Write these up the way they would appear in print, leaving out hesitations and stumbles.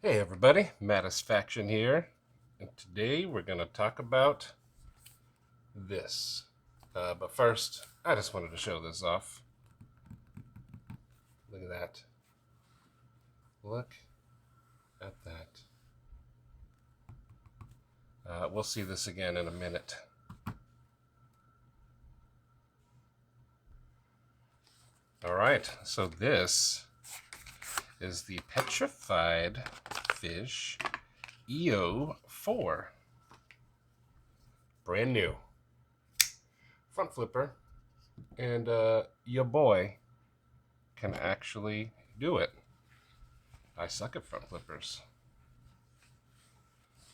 Hey everybody, Mattisfaction here, and today we're going to talk about this. But first, I just wanted to show this off. Look at that. Look at that. We'll see this again in a minute. Alright, so this is the Petrified Fish E04. Brand new. Front flipper. And your boy can actually do it. I suck at front flippers.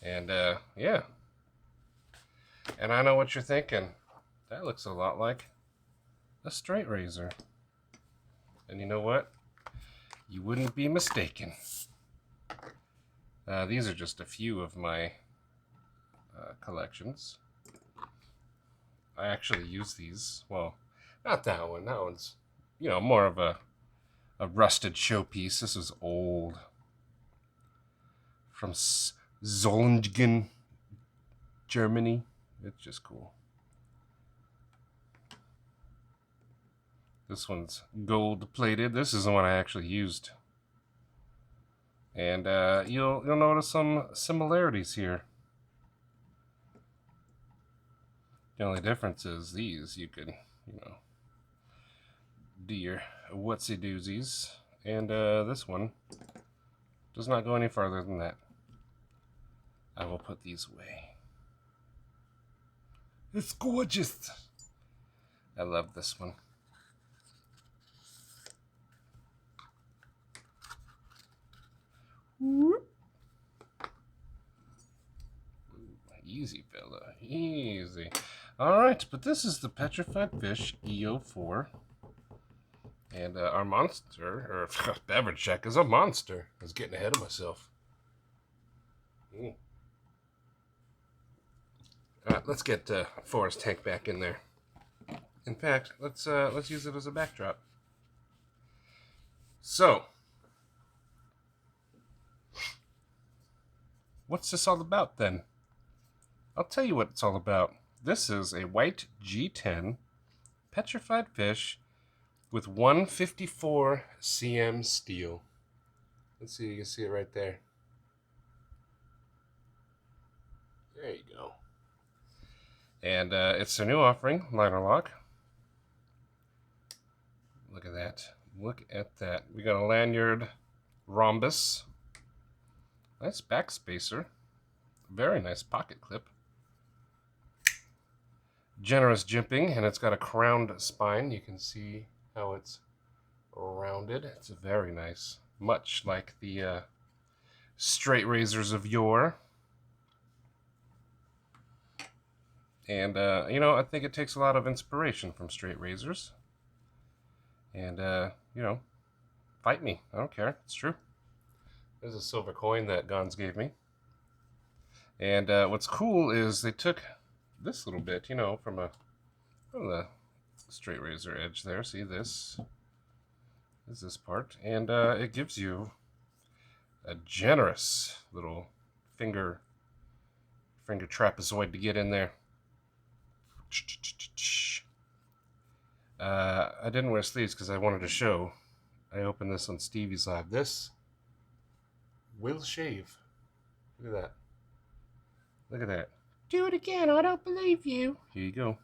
And yeah. And I know what you're thinking. That looks a lot like a straight razor. And you know what? You wouldn't be mistaken. These are just a few of my collections. I actually use these. Well, not that one. That one's, more of a rusted showpiece. This is old. From Zollingen, Germany. It's just cool. This one's gold plated. This is the one I actually used. And you'll notice some similarities here. The only difference is these you could, do your whatsy doozies. And this one does not go any farther than that. I will put these away. It's gorgeous. I love this one. Whoop. Easy, fella. Easy. Alright, but this is the Petrified Fish E04. And our monster, or beverage check, is a monster. I was getting ahead of myself. Let's get Forrest Tank back in there. In fact, let's use it as a backdrop. So, what's this all about then? I'll tell you what it's all about. This is a white G10 Petrified Fish with 154 cm steel. Let's see, you can see it right there. There you go. And it's their new offering, liner lock. Look at that. Look at that. We got a lanyard rhombus. Nice back spacer. Very nice pocket clip. Generous jimping, and it's got a crowned spine. You can see how it's rounded. It's very nice. Much like the straight razors of yore. And, I think it takes a lot of inspiration from straight razors. And, fight me. I don't care. It's true. There's a silver coin that Gons gave me. And what's cool is they took this little bit, from the straight razor edge there. See, this is this part. And it gives you a generous little finger trapezoid to get in there. I didn't wear sleeves because I wanted to show. I opened this on Stevie's Live. This will shave. Look at that. Look at that. Do it again. I don't believe you. Here you go.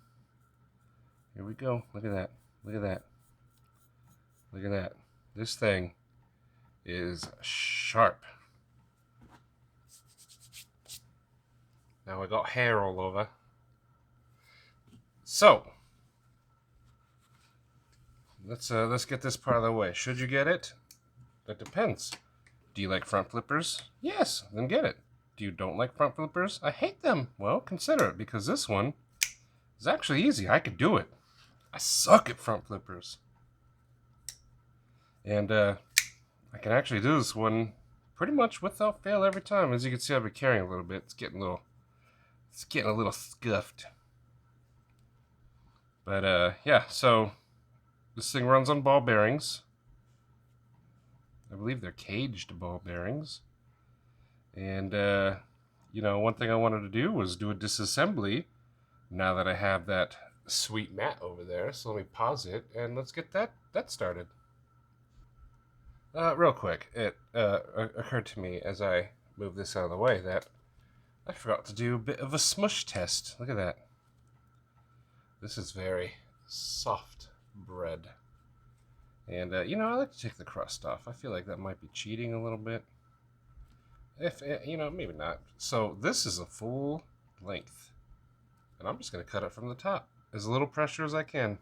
Here we go. Look at that. Look at that. Look at that. This thing is sharp. Now I got hair all over. So, let's get this part of the way. Should you get it? That depends. Do you like front flippers? Yes, then get it. Do you don't like front flippers? I hate them. Well, consider it, because this one is actually easy. I could do it. I suck at front flippers. And I can actually do this one pretty much without fail every time. As you can see, I've been carrying a little bit. It's getting a little scuffed. But yeah, so this thing runs on ball bearings. I believe they're caged ball bearings. And, you know, one thing I wanted to do was do a disassembly now that I have that sweet mat over there. So let me pause it and let's get that started. Real quick, it occurred to me as I move this out of the way that I forgot to do a bit of a smush test. Look at that. This is very soft bread. And, you know, I like to take the crust off. I feel like that might be cheating a little bit. If, you know, maybe not. So this is a full length. And I'm just going to cut it from the top. As little pressure as I can.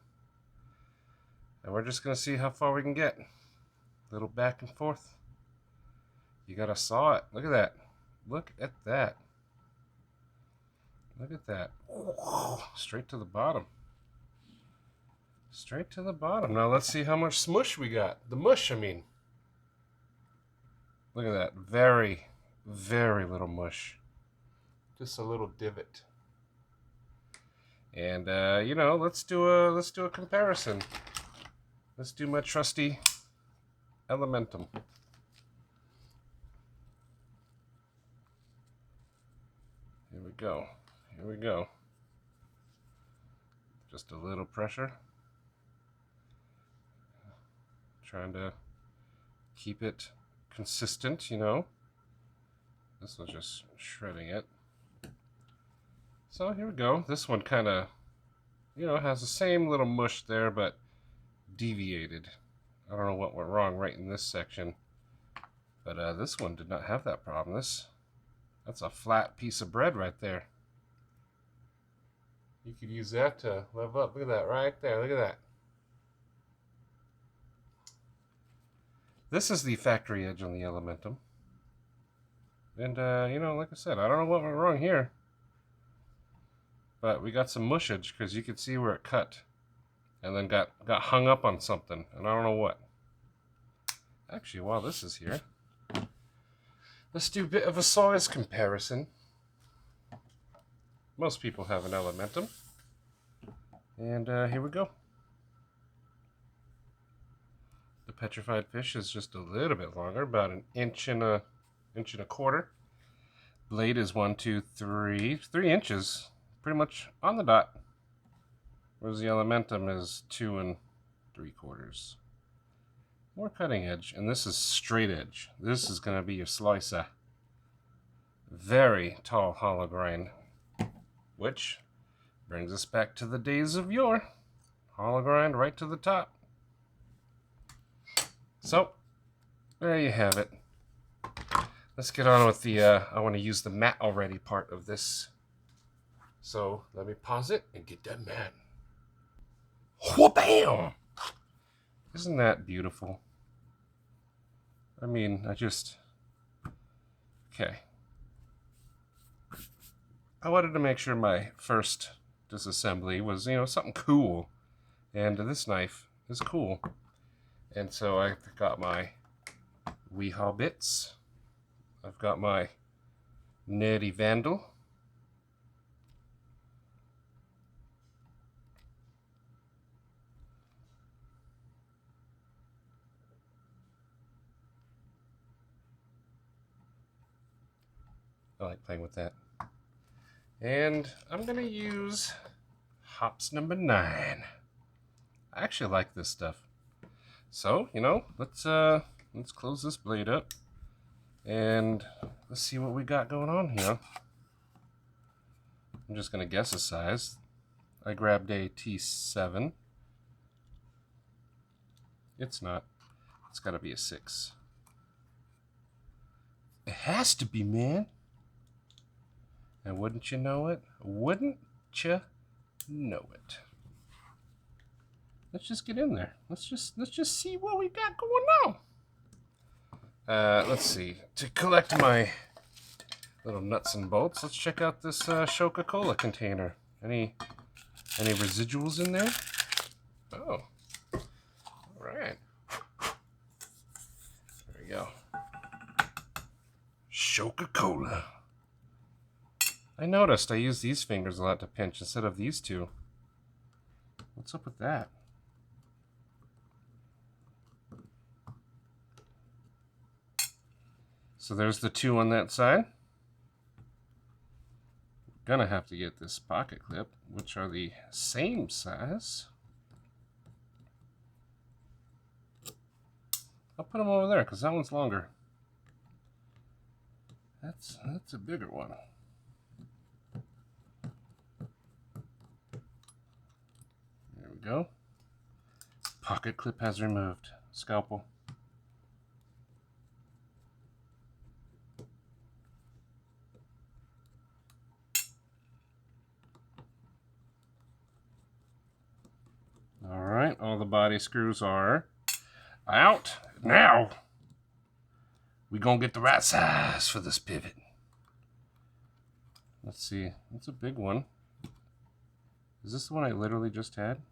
And we're just going to see how far we can get. A little back and forth. You got to saw it. Look at that. Look at that. Look at that. Straight to the bottom. Straight to the bottom. Now let's see how much smush we got. The mush, I mean. Look at that. Very, very little mush. Just a little divot. And you know, let's do a comparison. Let's do my trusty Elementum. Here we go. Here we go. Just a little pressure. Trying to keep it consistent, you know. This was just shredding it. So here we go. This one kind of, you know, has the same little mush there, but deviated. I don't know what went wrong right in this section. But this one did not have that problem. That's a flat piece of bread right there. You could use that to level up. Look at that right there. Look at that. This is the factory edge on the Elementum. And, you know, like I said, I don't know what went wrong here. But we got some mushage because you could see where it cut. And then got hung up on something. And I don't know what. Actually, while this is here, let's do a bit of a size comparison. Most people have an Elementum. And here we go. The Petrified Fish is just a little bit longer, about an inch and a quarter. Blade is 3 inches, pretty much on the dot. Whereas the Elementum is 2 3/4. More cutting edge, and this is straight edge. This is going to be your slicer. Very tall hollow grind, which brings us back to the days of yore. Hollow grind right to the top. So, there you have it. Let's get on with the, I want to use the mat already part of this. So, let me pause it and get that mat. Wha-bam! Isn't that beautiful? I mean, okay. I wanted to make sure my first disassembly was, you know, something cool. And this knife is cool. And so I got my Weehaw bits. I've got my Nerdy Vandal. I like playing with that. And I'm going to use hops number 9. I actually like this stuff. So, you know, let's close this blade up and let's see what we got going on here. I'm just going to guess a size. I grabbed a T7. It's not. It's got to be a 6. It has to be, man. And wouldn't you know it? Wouldn't you know it? Let's just get in there. Let's just see what we got going on. Let's see. To collect my little nuts and bolts, let's check out this Coca-Cola container. Any residuals in there? Oh. All right. There we go. Coca-Cola. I noticed I use these fingers a lot to pinch instead of these two. What's up with that? So there's the two on that side. Gonna have to get this pocket clip, which are the same size. I'll put them over there because that one's longer. That's a bigger one. There we go. Pocket clip has removed. Scalpel. All right, all the body screws are out. Now, we're gonna get the right size for this pivot. Let's see, that's a big one. Is this the one I literally just had?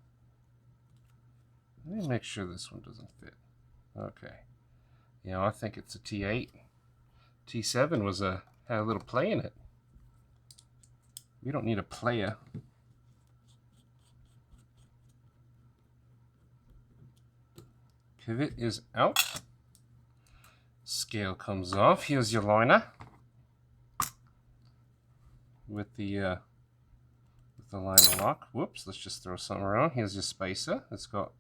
Let me make sure this one doesn't fit. Okay. You know, I think it's a T8. T7 was had a little play in it. We don't need a playa. Pivot is out. Scale comes off. Here's your liner with the liner lock. Whoops, let's just throw something around. Here's your spacer. It's got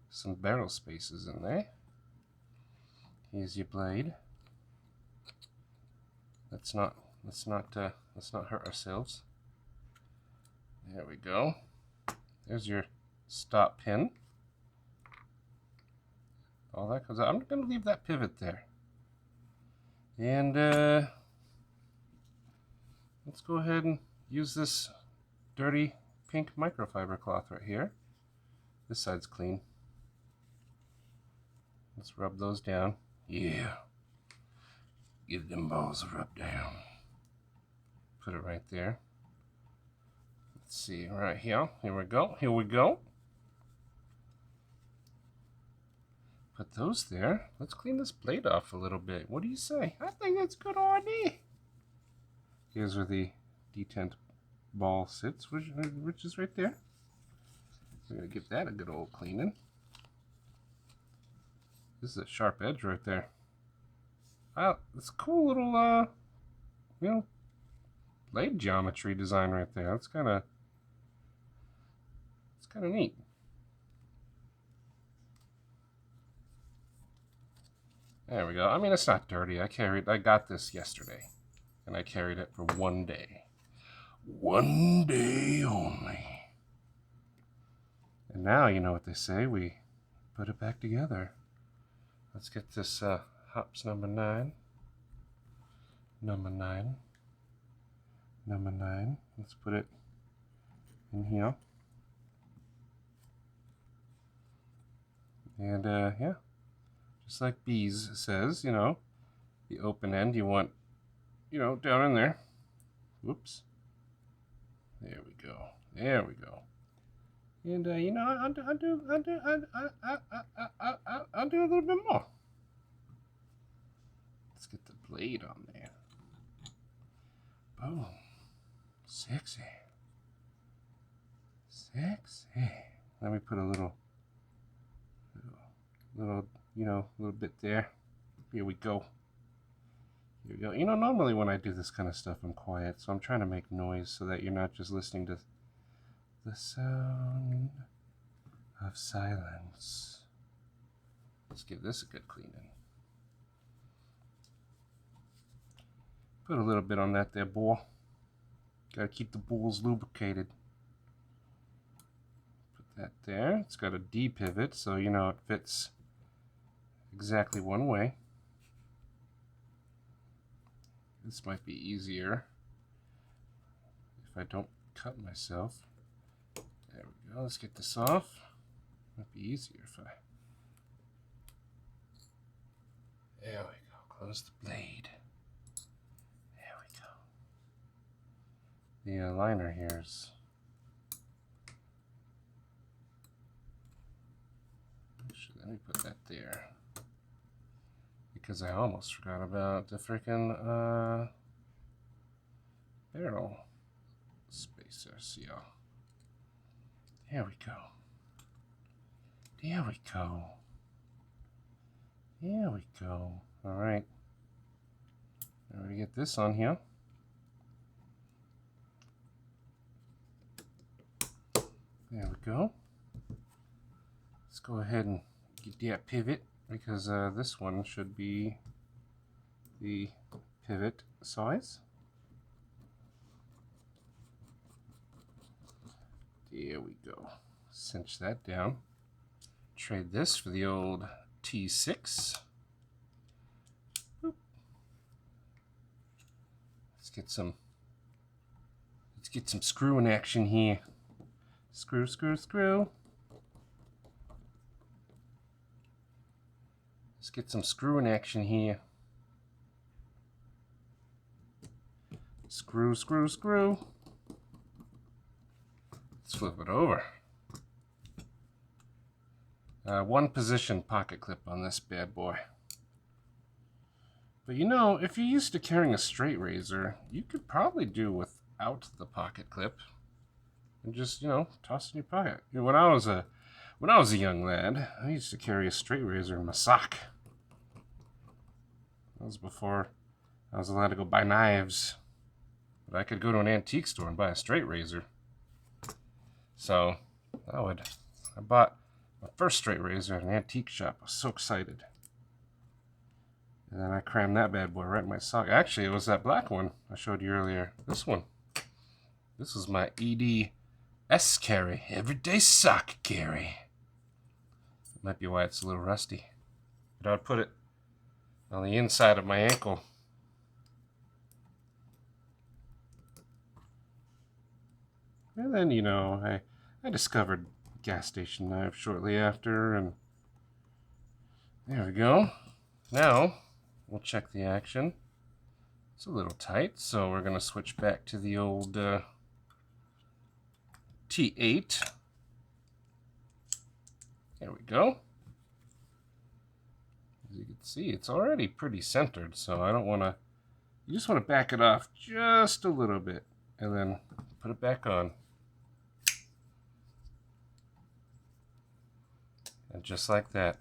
some barrel spacers in there. Here's your blade. Let's not hurt ourselves. There we go. There's your stop pin. All that comes out. I'm going to leave that pivot there. And let's go ahead and use this dirty pink microfiber cloth right here. This side's clean. Let's rub those down. Yeah. Give them balls a rub down. Put it right there. Let's see, right here. Here we go. Here we go. Put those there. Let's clean this blade off a little bit. What do you say? I think that's a good idea. Here's where the detent ball sits, which is right there. We're going to give that a good old cleaning. This is a sharp edge right there. Wow, it's a cool little, you know, blade geometry design right there. It's kind of neat. There we go. I mean, it's not dirty. I got this yesterday, and I carried it for one day. One day only. And now, you know what they say, we put it back together. Let's get this hops number 9. Number 9. Number 9. Let's put it in here. And yeah. Just like Bees says, you know, the open end you want, you know, down in there. Whoops. There we go. There we go. And you know, I'll do a little bit more. Let's get the blade on there. Boom. Sexy. Sexy. Let me put a little, you know, a little bit there. Here we go. Here we go. You know, normally when I do this kind of stuff, I'm quiet, so I'm trying to make noise so that you're not just listening to the sound of silence. Let's give this a good cleaning. Put a little bit on that there ball. Gotta keep the balls lubricated. Put that there. It's got a D pivot, so you know it fits exactly one way. This might be easier if I don't cut myself. There we go. Let's get this off. Might be easier if I... There we go. Close the blade. There we go. The liner here's... Let me put that there. Because I almost forgot about the freaking barrel spacer. See y'all. There we go. There we go. There we go. All right. Now we get this on here. There we go. Let's go ahead and get that pivot, because this one should be the pivot size. There we go. Cinch that down. Trade this for the old T6. Boop. Let's get some screwing action here. Screw, screw, screw. Let's get some screwing action here. Screw, screw, screw. Let's flip it over. One position pocket clip on this bad boy. But you know, if you're used to carrying a straight razor, you could probably do without the pocket clip. And just, you know, toss it in your pocket. You know, when I was a young lad, I used to carry a straight razor in my sock. That was before I was allowed to go buy knives. But I could go to an antique store and buy a straight razor. So I bought my first straight razor at an antique shop. I was so excited. And then I crammed that bad boy right in my sock. Actually, it was that black one I showed you earlier. This one. This was my EDS carry. Everyday sock carry. That might be why it's a little rusty. But I would put it on the inside of my ankle. And then, you know, I discovered gas station knife shortly after, and there we go. Now we'll check the action. It's a little tight, so we're going to switch back to the old T8. There we go. As you can see, it's already pretty centered, so I don't want to, you just want to back it off just a little bit and then put it back on. And just like that.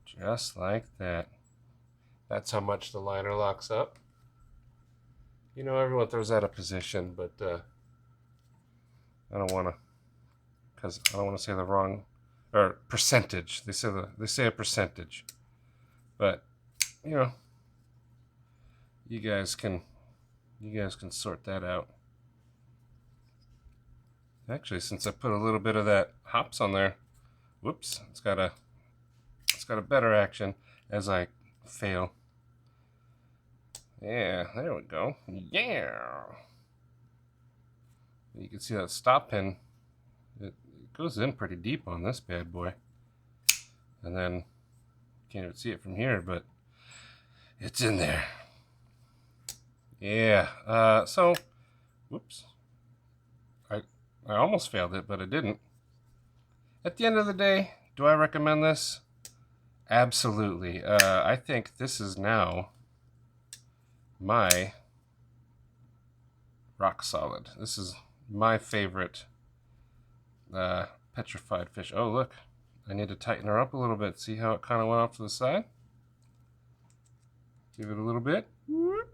Just like that. That's how much the liner locks up. You know, everyone throws out a position, but I don't want to, because I don't want to say the wrong, or percentage. They say a percentage. But, you know, you guys can sort that out. Actually, since I put a little bit of that hops on there, whoops, it's got a better action as I fail. Yeah, there we go. Yeah. You can see that stop pin. It goes in pretty deep on this bad boy. And then you can't even see it from here, but it's in there. Yeah. So, whoops. I almost failed it, but I didn't. At the end of the day, do I recommend this? Absolutely. I think this is now my rock solid. This is my favorite Petrified Fish. Oh, look. I need to tighten her up a little bit. See how it kind of went off to the side? Give it a little bit. Look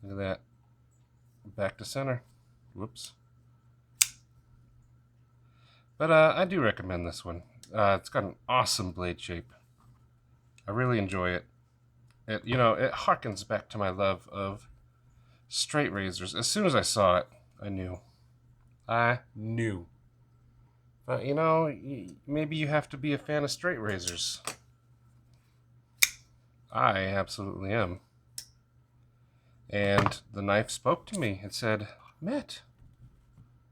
at that. Back to center. Whoops. But I do recommend this one. It's got an awesome blade shape. I really enjoy it. It harkens back to my love of straight razors. As soon as I saw it, I knew. But you know, maybe you have to be a fan of straight razors. I absolutely am. And the knife spoke to me. It said, "Matt,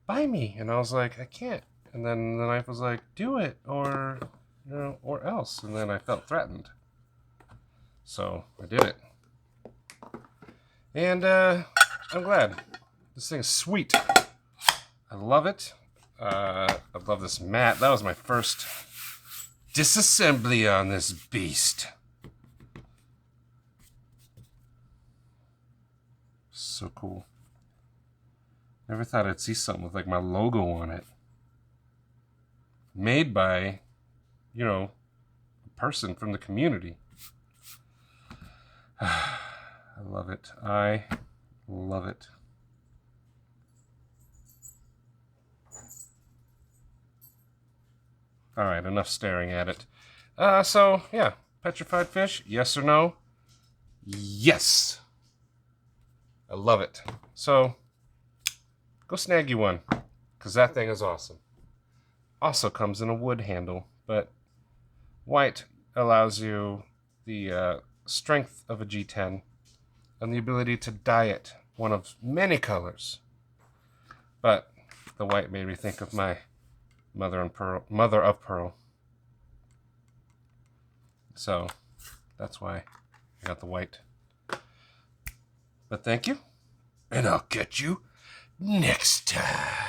buy me." And I was like, "I can't." And then the knife was like, "Do it, or or else." And then I felt threatened. So I did it. And I'm glad. This thing's sweet. I love it. I love this mat. That was my first disassembly on this beast. So cool. Never thought I'd see something with like my logo on it. Made by, a person from the community. love it. I love it. All right, enough staring at it. So, yeah, Petrified Fish, yes or no? Yes! I love it. So, go snag you one, because that thing is awesome. Also comes in a wood handle, but white allows you the strength of a G10 and the ability to dye it one of many colors. But the white made me think of my mother of pearl. So that's why I got the white. But thank you, and I'll catch you next time.